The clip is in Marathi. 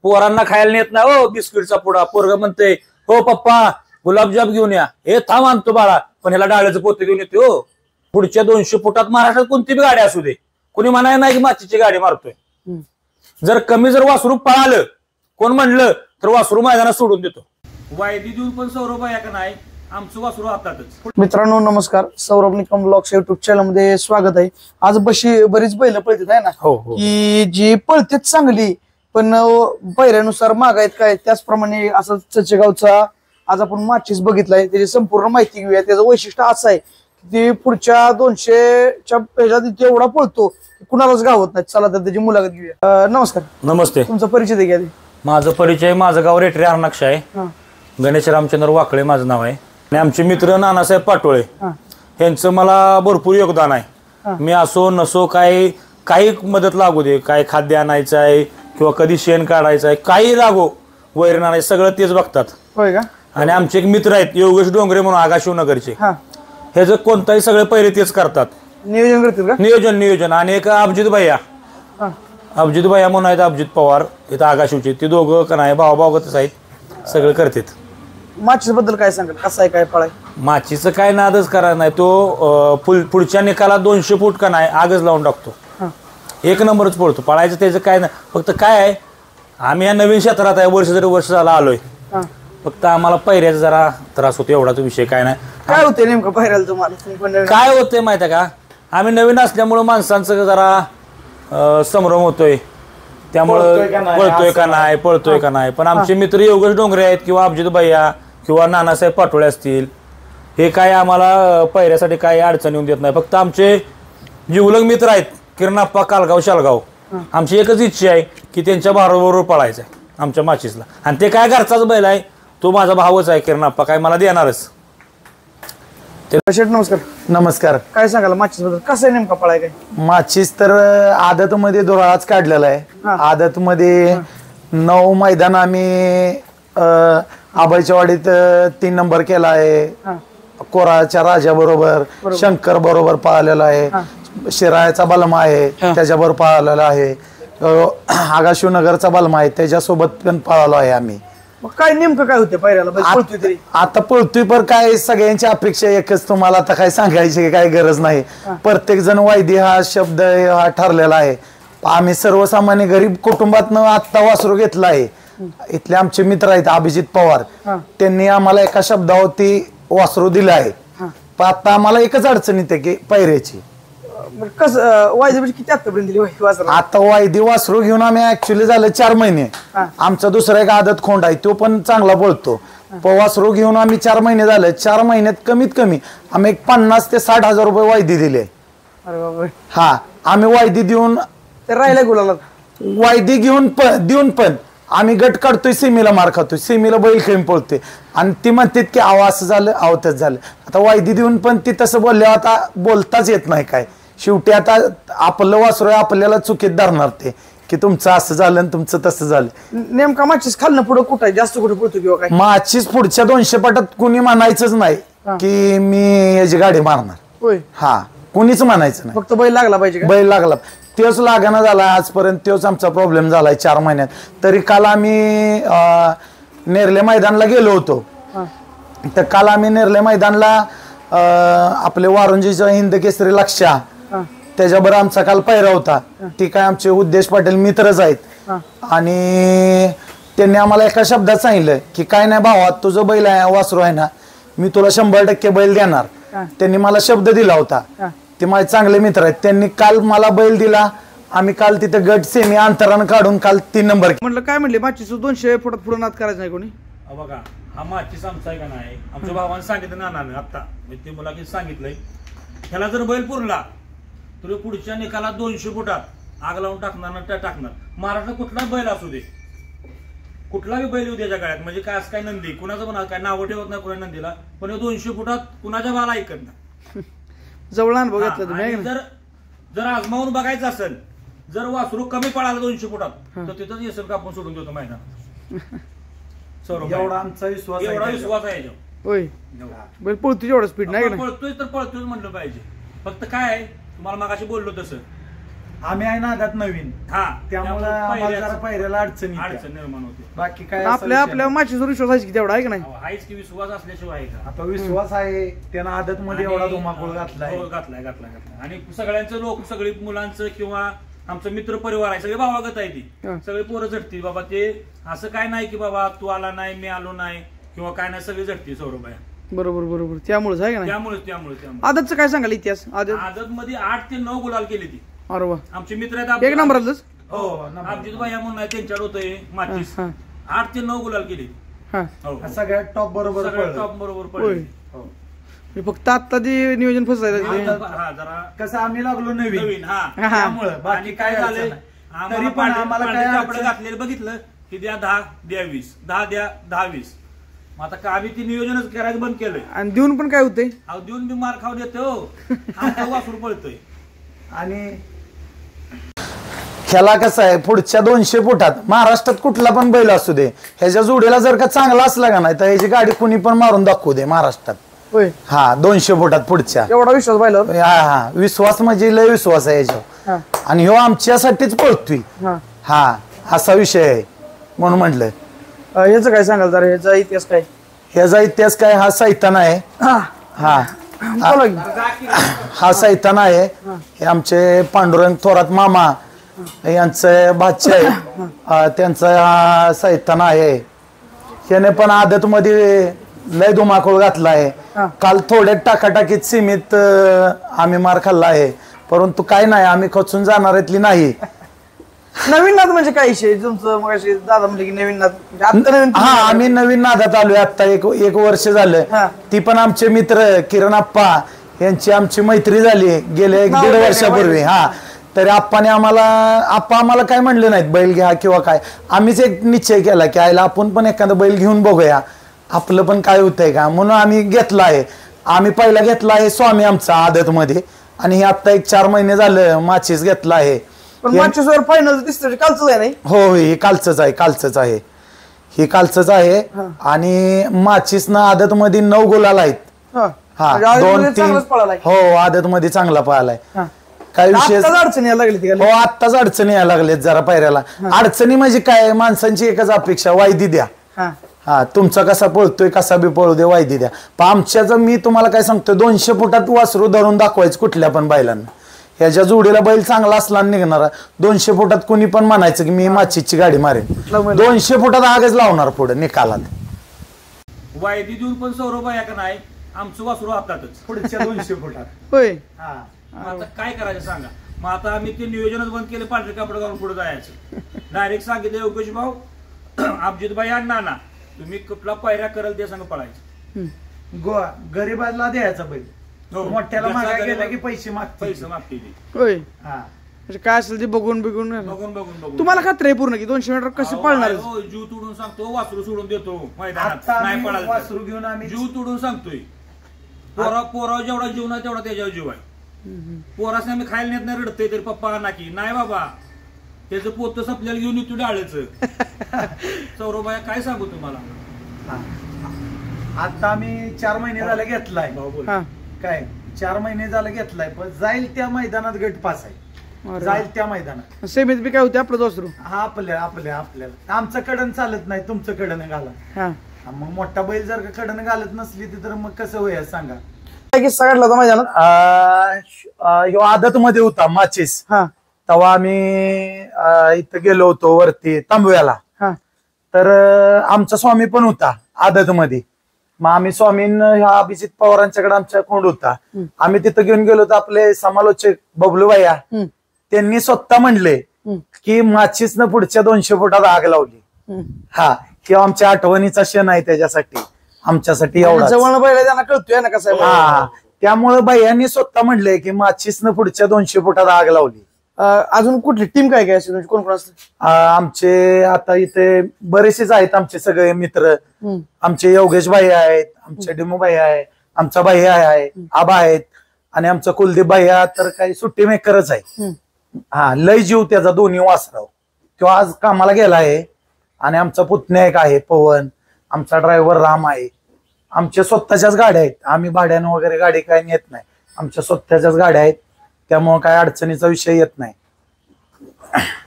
पोरांना खायला नेत नाही हो बिस्किटचा पुडा. पोरग म्हणते हो पप्पा गुलाबजाम घेऊन या. हे थांब आणतो बाळा, पण ह्याला डाळ्याचं पोते घेऊन येते हो. पुढच्या 200 फुटात महाराष्ट्रात कोणती बी गाडी असू दे, कोणी म्हणाय नाही की माचीची गाडी मारतोय. जर कमी जर वासरू पळालं कोण म्हणलं तर वासरू मैदानात सोडून देतो. वायदी देऊन पण सौरभ आहे का नाही, आमचं वासरू हातातच. मित्रांनो नमस्कार, Saurabh Nikam blogs YouTube channel मध्ये स्वागत आहे. आज बरीच बैल पळतात आहे ना, की जी पळतेत चांगली पण पैऱ्यानुसार मागायत काय. त्याचप्रमाणे असं चचेगावचा आज आपण माचीस बघितलाय, त्याची संपूर्ण माहिती घेऊया. त्याचं वैशिष्ट्य असं आहे की ते पुढच्या 200च्या ह्याच्यात एवढा पळतो कुणालाच गावत नाही. चला तर त्याची मुलाखत घेऊया. नमस्कार. नमस्ते. तुमचा परिचय घ्या. माझा परिचय, माझं गाव रेटरे अर्नाक्ष आहे. गणेश रामचंद्र वाकळे माझं नाव आहे. आणि आमचे मित्र नानासाहेब पाटोळे यांचं मला भरपूर योगदान आहे. मी असो नसो काही मदत लागू दे, काय खाद्य आणायचं आहे किंवा कधी शेण काढायचं आहे, काही लागो वैरण आणायचं, सगळं तेच बघतात. होय का. आणि आमचे एक मित्र आहेत योगेश डोंगरे म्हणून आगाशिवनगरचे, हे जर कोणताही सगळे पहिले तेच करतात. नियोजन करतील का? नियोजन. आणि एक अभिजित भैया म्हणून आहेत, अभिजित पवार इथं आगाशिवचे, ते दोघं का नाही भावाभावगतच आहेत, सगळं करतात. माचीस बद्दल काय सांगाल, कसं आहे काय पळाय? माचीचं काय नादच करा नाही, तो पुढच्या निकाला 200 फूट का नाही आगच लावून टाकतो. एक नंबरच पळतो. पळायचं त्याचं काय नाही, फक्त काय आहे आम्ही या नवीन क्षेत्रात आहे, वर्ष झाला आलोय. फक्त आम्हाला पैऱ्याचा जरा त्रास होतो, एवढाच विषय. काय नाही. काय होते नेमकं पैऱ्याला तुम्हाला? काय होतंय माहिती आहे का, आम्ही नवीन असल्यामुळं माणसांचं जरा संभ्रम होतोय, त्यामुळं पळतोय का नाही. पण आमचे मित्र योगेश डोंगरे आहेत किंवा अभिजित भैया किंवा नानासाहेब पाटोळे असतील, हे काय आम्हाला पैऱ्यासाठी काही अडचण येऊन देत नाही. फक्त आमचे जिवलग मित्र आहेत किरणाप्पा कालगाव शालगाव, आमची एकच इच्छा आहे की त्यांच्या बरोबर पळायचं आहे आमच्या माचीसला. आणि ते काय घरचाच बैल आहे, तो माझा भावच आहे किरणाप्पा, काय मला देणारच. नमस्कार. नमस्कार. काय सांगाल माचीस बद्दल, कसं आहे नेमका पळाय काय? माचीस तर आदत मध्ये दोराच काढलेला आहे. आदत मध्ये 9 मैदान आम्ही आबाईच्या वाडीत 3 नंबर केला आहे. कोराच्या राजा बरोबर, शंकर बरोबर पळालेला आहे. शिराळ्याचा बलमा आहे त्याच्याबरोबर पळालेला आहे. आगाशिवनगरचा बलमा आहे त्याच्यासोबत पण पळालो आहे आम्ही. काय नेमकं काय होते पैऱ्याला? आता पळतोय पण काय सगळ्यांची अपेक्षा एकच, तुम्हाला आता काय सांगायची काही गरज नाही. प्रत्येक जण वायदी हा शब्द हा ठरलेला आहे. आम्ही सर्वसामान्य गरीब कुटुंबातनं आत्ता वासरू घेतला आहे. इथले आमचे मित्र आहेत अभिजित पवार, त्यांनी आम्हाला एका शब्दावरती वासरू दिलं आहे. पण आता आम्हाला एकच अडचण येते की पैऱ्याची. कसं वायदी किती आतापर्यंत दिली? आता वायदी वासरू घेऊन आम्ही ऍक्च्युअली झालं 4 महिने. आमचा दुसरा एक आदत खोंड आहे, तो पण चांगला पळतो. वासरू घेऊन आम्ही 4 महिने झाले. 4 महिन्यात कमीत कमी आम्ही 50 ते 60 हजार रुपये वायदी दिले. हा, आम्ही वायदी देऊन राहिला गुलाला. वायदी देऊन पण आम्ही गट काढतोय, सेमीला मार खातोय, सेमीला बैल खेळून पळतोय. आणि ती म्हणतात की आव असं झालं आव तसं झालं. आता वायदी देऊन पण ती तसं बोलल्यावर आता बोलताच येत नाही काय. शेवटी आता आपलं वासरू आपल्याला चुकीत धरणार ते की तुमचं असं झालं आणि तुमचं तसं झालं. नेमका माचीस खाल्लं पुढे कुठं आहे, जास्त कुठे पळतो किंवा काय? माचीस पुढच्या 200 पटात कुणी म्हणायचंच नाही की मी याची गाडी मारणार. होय. हा, कुणीच म्हणायचं नाही. फक्त बैल लागला पाहिजे. बैल लागला तोच लागणं झाला आजपर्यंत, तोच आमचा प्रॉब्लेम झालाय 4 महिन्यात. तरी काल आम्ही नेरले मैदानला गेलो होतो. तर काल आम्ही नेरले मैदानला आपले वारुंजीचा हिंद केसरी लक्षा त्याच्याबरोबर आमचा काल पैरा होता. ती काय आमचे उद्देश पाटील मित्रच आहेत. आणि त्यांनी आम्हाला एका शब्दात सांगितलं की काय नाही भावा, तुझं बैल आहे वासरू आहे ना, मी तुला 100% बैल देणार. त्यांनी मला शब्द दिला होता. ते माझे चांगले मित्र आहेत. त्यांनी काल मला बैल दिला. आम्ही काल तिथे गट सेमी अंतरानं काढून काल 3 नंबर. म्हटलं काय म्हणले माचीस 200 फुटात पुढे नाद करायचं नाही कोणी? बघा, हा माचीस आमचा आहे का नाही, आमच्या भावाने सांगितलं नानाने आता ते मुलाखीत सांगितलंय, ह्याला जर बैल पुरला तर पुढच्या निकाला 200 फुटात आग लावून टाकणार. महाराष्ट्रात कुठला बैल असू दे, कुठलाही बैल येऊ द्याच्या काळात, म्हणजे काय असं काय नंदी कुणाचं पण काय नाव ठेवत नाही कुणा नंदीला, पण 200 फुटात कुणाच्या बाला ऐकत नाही. जवळ अनुभव घेतला तुम्ही. जर आजमावून बघायचं असेल, जर वासरू कमी पडाला 200 फुटात तर तिथंच येसल का आपण सोडून देतो मैदानात. एवढा आमचा विश्वास आहे. होय, बैल पळतोय एवढा स्पीड नाही, पळतोय तर पळतोय म्हणलं पाहिजे. फक्त काय तुम्हाला मागाशी बोललो तसं, आम्ही आहे ना आदात नवीन हा त्यामुळे आम्हाला जरा पायऱ्याला अडचण निर्माण होते. बाकी काय आपल्या माचीसवर विश्वास आहे की तेवढा आहे की नाही? आहेच की विश्वास असल्याशिवाय आहे का? आता विश्वास आहे त्यानं आदत मध्ये एवढा धुमाकूळ घातलाय. घातलाय आणि सगळ्यांचं लोक सगळी मुलांचं किंवा आमचं मित्र परिवार आहे सगळे भावागत आहे ती सगळे पोरं झटतील बाबा. ते असं काय नाही की बाबा तू आला नाही मी आलो नाही किंवा काय नाही, सगळी झटतील सौरभ आहे. बरोबर त्यामुळेच आहे का नाही? त्यामुळे आदतचं काय सांगाल इतिहास? आदत मध्ये 8 ते 9 गुलाल केली ती. अरे वा, आमचे मित्र आहेत एक नंबरच. हो अभिजित भैया म्हणून आहे त्यांच्यावर होतंय माचीस. 8 ते 9 गुलाल केली. सगळ्यात टॉप बरोबर पडली. फक्त आता ते नियोजन फसायचं जरा कसं आम्ही लागलो नवीन त्यामुळे बाकी काय झालंय तरी पण आम्हाला काय कपडे घातलेले बघितलं की द्या 10 द्या 20 10 द्या 10 20. मग आता आम्ही ती नियोजनच करायचं बंद केलंय. आणि देऊन पण काय होतंय? देऊन बी मार खाऊ देतो वासरू पळतोय. आणि ह्याला कसं आहे पुढच्या 200 फुटात महाराष्ट्रात कुठला पण बैल असू दे ह्याच्या जोडीला जर का चांगला असला का नाही तर ह्याची गाडी कुणी पण मारून दाखवू दे महाराष्ट्रात. हा 200 फुटात पुढच्या एवढा विश्वास बैलावर? हा विश्वास म्हणजे लय विश्वास आहे याच्यावर. आणि ह्यो आमच्यासाठीच पळतोय. हा असा विषय आहे म्हणून म्हटलं. याचं काय सांगाल जरा, ह्याचा इतिहास काय? ह्याचा इतिहास काय, हा सैतान आहे. हा सैतान आहे. हे आमचे पांडुरंग थोरात मामा यांचं भाचे आहे, त्यांचा सैतान आहे. त्याने पण आदत मध्ये लय धुमाकूळ घातला आहे. काल थोड्या टाकाटाकीत सीमित आम्ही मार खाल्ला आहे, परंतु काय नाही आम्ही खचून जाणाऱ्यातली नाही. नवीन नाद म्हणजे काय विषय तुमचं? मग दादा म्हणजे की नवीन नाद? हा आम्ही नवीन नादात आलोय आता एक वर्ष झालं. ती पण आमचे मित्र किरण आप्पा यांची आमची मैत्री झाली गेल्या 1-1.5 वर्षापूर्वी. तरी आप्पाने आम्हाला काय म्हणले नाहीत बैल घ्या किंवा काय. आम्हीच एक निश्चय केला की आईला आपण पण एखादा बैल घेऊन बघूया आपलं पण काय होतंय का, म्हणून आम्ही घेतला आहे. आम्ही पहिला घेतला आहे स्वामी आमचा आदत मध्ये, आणि हे आता 4 महिने झालं माचीस घेतला आहे. फायनल दिसतं कालच आहे नाही? हो हे कालच आहे. हे कालच आहे. आणि माचीस ना आदत मध्ये 9 गुलाल आहेत. 2-3 हो आदत मध्ये चांगला पळालाय. काय विषय अडचणी यायला लागली? हो आत्ताच अडचणी यायला लागल्यात जरा पायऱ्याला. अडचणी म्हणजे काय, माणसांची एकच अपेक्षा वायदी द्या. तुमचा कसा पळतोय कसा बी पळू दे वायदी द्या. पण आमच्याच मी तुम्हाला काय सांगतोय 200 फुटात वासरू धरून दाखवायचं कुठल्या पण बैलांना. ह्याच्या जोडीला बैल चांगला असला निघणारा 200 फुटात कोणी पण म्हणायचं की मी माचीची गाडी मारेन, 200 फुटात आगच लावणार पुढे निकालात. वायदी देऊन पण सौरभ आहे का नाही आमचं वासरू हातातच पुढच्या 200 फुटात. होय आता काय करायचं सांगा. मग आता आम्ही ते नियोजनच बंद केले, पांढरे कपडे घालून पुढे जायचं. डायरेक्ट सांगितलं योगेश भाऊ अभिजित भाई आणि नाना तुम्ही कुठला पायऱ्या कराल ते सांग पळायचं. गरीबाला द्यायचा बैल, मोठ्याला मागायला गेला की पैसे मागते. होय काय असेल ते बघून तुम्हाला खात्री आहे पूर्ण की 200 मीटर कसे पळणार? जीव तुडून सांगतो वासरू सोडून देतो मैदानात नाही पळायचं. वासरू घेऊन आम्ही जीव तुडून सांगतोय. पोरावर जेवढा जीव नाही तेवढा त्याच्यावर जीव आहे. पोरासने आम्ही खायला नेत नाही रडतोय तरी पप्पा नाकी नाही बाबा त्याचं पोत आपल्याला घेऊन येतो डाळायचं. सौरभ काय सांगू तुम्हाला. आता आम्ही 4 महिने झाले घेतलाय. काय 4 महिने झाले घेतलाय, पण जाईल त्या मैदानात गट पास आहे. जाईल त्या मैदानात सेमीत बी काय होते आपलं दुसरं. हा आपल्याला आमचं कडन चालत नाही, तुमचं कडन घाला. मग मोठा बैल जर का कडन घालत नसली तर मग कसं होईल सांगा. किस्सा काढला होता मैदानात? आदत मध्ये होता माचीस. तेव्हा आम्ही इथं गेलो होतो वरती तांबव्याला. तर आमचा स्वामी पण होता आदत मध्ये. मग आम्ही स्वामीन ह्या अभिजित पवारांच्याकडे आमच्या कोंड होता. आम्ही तिथं घेऊन गेलो तर आपले समालोचक बबलू भैया त्यांनी स्वतः म्हणले की माचीसनं पुढच्या 200 फुटात आग लावली. किंवा आमच्या आठवणीचा क्षण आहे त्याच्यासाठी आमच्यासाठी एवढा त्यांना कळतोय ना कसं. त्यामुळे भैयांनी स्वतः म्हणले की माचीसनं पुढच्या 200 फुटात आग लावली. अजून कुठली टीम काय काय असेल, कोण कोण असतं? आमचे आता इथे बरेचसेच आहेत आमचे सगळे मित्र. आमचे योगेश भाई आहेत, आमचे डिमू भाई आहे, आमचा भाई आहे, आबा आहेत, आणि आमचा कुलदीप भैया तर काही सुट्टी मेकरच आहे. लय जीव त्याचा दोन्ही वासराव. तो आज कामाला गेला आहे. आणि आमचा पुतण्या एक आहे पवन, आमचा ड्रायव्हर राम आहे. आमच्या स्वतःच्याच गाड्या आहेत, आम्ही भाड्यानं वगैरे गाडी काय नेत नाही, आमच्या स्वतःच्याच गाड्या आहेत. त्यामुळे काय अडचणीचा विषय येत नाही. धन्यवाद.